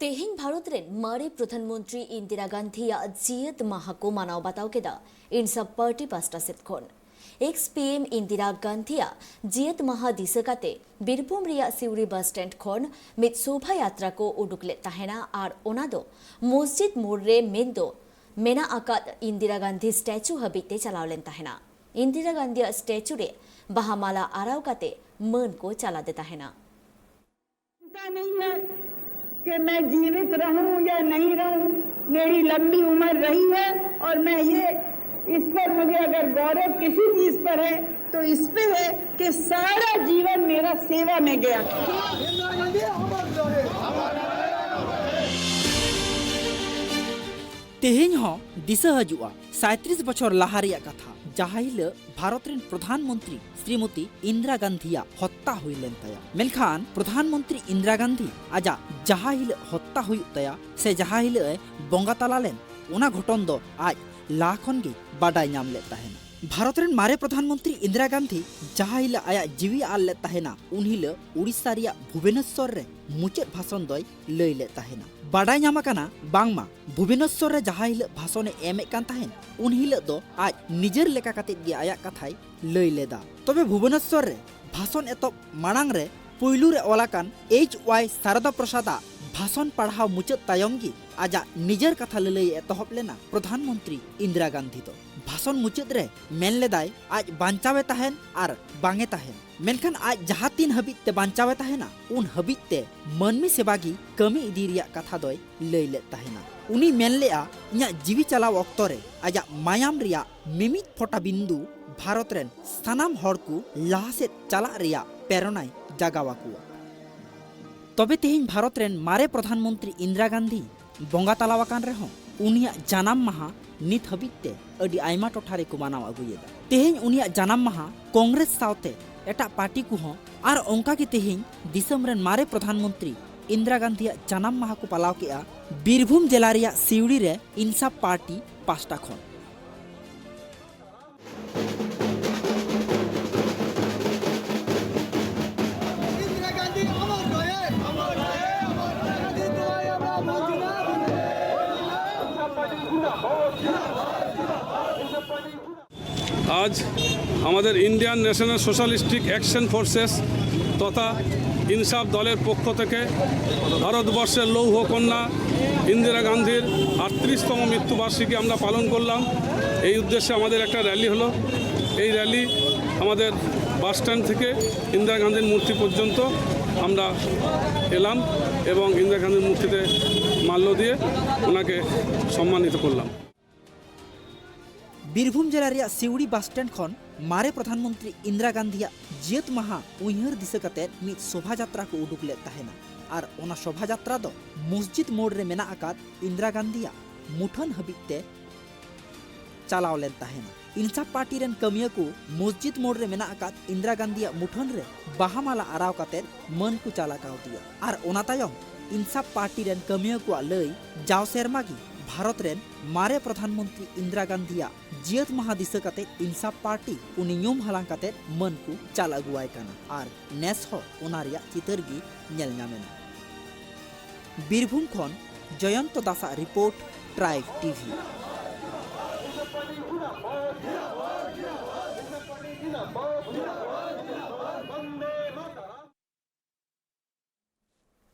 तेहें Bharat rain मारे प्रधानमंत्री इंदिरा गांधी जियत माहा को मानाव बताव केदा इनसाफ पार्टी पास्टा सेट खन एक्स पीएम इंदिरा गांधी जियत माहा दिसकाते बीरभूम रिया सिउरी बस स्टैंड खन मित शोभा यात्रा को उडुकले तहेना आर ओना दो मस्जिद मोड़ रे मेन दो मेना आकाद इंदिरा गांधी स्टैचू हबीते चलावलेन तहेना इंदिरा गांधी स्टैचू रे बहामाला आराव काते मन को चला देता है ना कि मैं जीवित रहूं या नहीं रहूं, मेरी लंबी उम्र रही है और मैं ये इस पर मुझे अगर गौरव किसी चीज पर है तो इस पे है कि सारा जीवन मेरा सेवा में गया। तेहें हो दिशा हजुआ 37 बछर लाहा रिया कथा जहाँ हिल भारत रेन प्रधानमंत्री श्रीमती इंदिरा गांधी हत्या हुईलेन तया मेलखान प्रधानमंत्री इंदिरा गांधी आजा जहाँ हिल हत्या हुई तया से जहाँ हिल बंगा तलालेन ओना घटन दो आज लाखन गे बाडाय नाम ले तहेना भारत रेन मारे प्रधानमंत्री इंदिरा गांधी जहाँ हिल आया जीवी आल ले तहेना उन हिल उड़ीसा रिया भुवनेश्वर रे मुचाद भाषण दय लय ले तहेना बाडाय नाम काना बांगमा भुवनेश्वर रे जहाँ हिल भाषण एमे कान तहेन उन हिल दो आज निजर लेका काते गे आया कथाय लय लेदा तबे भुवनेश्वर रे भाषण एतो मांग रे पुइलु रे ओलाकान HY शारदा प्रसाद भाषण पढ़ाव मुचाद तायम गी आजा निजर कथा ललय एतहब लेना प्रधानमंत्री इंदिरा गांधी तो भाषण मुचाद रे मेन लेदाय आज बांचावे तहेन आर बांगे तहेन मेनखान आज जहाँ तीन हबीत ते बांचावे तहेना उन हबीत ते मनमी सेवागी कमी इदी रिया कथा दोय लय ले तहेना उनी मेन लेआ इया जीवी चलाव ऑक्तो रे आजा मायाम रिया मिमित फोटा बिंदु भारत रेन सानाम हर को लाहा से चला रिया प्रेरणाय जागावाकुआ तबे तेहें भारत रेन मारे प्रधानमंत्री इंदिरा गांधी बंगा तलावाकान रेहों उनिया जानाम माहा नित हबीते अडी आयमा टोठारे को मानाव अगुयेदा तेहें उनिया जानाम माहा कांग्रेस सावते एटा पार्टी को हों आर ओंका के तेहें दिसम रेन मारे प्रधानमंत्री इंदिरा गांधी जानाम माहा को पालाव केआ बीरभूम जिला रिया सिउड़ी रे इंसाफ पार्टी पास्टा खन आज हमारे Indian national socialistic action forces तथा इंसाफ दलेर पक्ष थेके भारतवर्षेर लौह कन्या इंदिरा गांधीर 38तम मृत्युबार्षिकी आमरा पालन करलाम। এই উদ্দেশ্যে আমাদের একটা র্যালি হলো। এই র্যালি আমাদের বাস স্ট্যান্ড থেকে ইন্দিরা গান্ধীর মূর্তি পর্যন্ত আমরা এলাম এবং ইন্দিরা গান্ধীর মূর্তিতে মাল্য দিয়ে ওনাকে সম্মানিত করলাম। बीरभूम जिला रिया सिउड़ी बस स्टैंड खन मारे प्रधानमंत्री इंदिरा गांधी जियत माहा उइहर दिशा कते मित शोभा यात्रा को उडुक ले तहेना आर ओना शोभा यात्रा दो मस्जिद मोड़ रे मेना आकाद इंदिरा गांधी मुठन हबीते चलाव लेन तहेना इंसाफ पार्टी रेन कमिया को मस्जिद मोड़ रे मेना आकाद इंदिरा गांधी मुठन रे बाहामाला आराव कते मन को चाला काव दिया आर ओना तायम इंसाफ पार्टी रेन कमिया को लय जाव सेरमागी भारत रेन मारे प्रधानमंत्री इंदिरा गांधी जियत माहा दिशा कते इंसाफ पार्टी उनी नियम हलांग कते मन को चाल अगुआय काना आर नेस हो ओना रिया चितर गी नेल नामेना। बीरभूम खन जयंत दासा रिपोर्ट ट्राइब टीवी।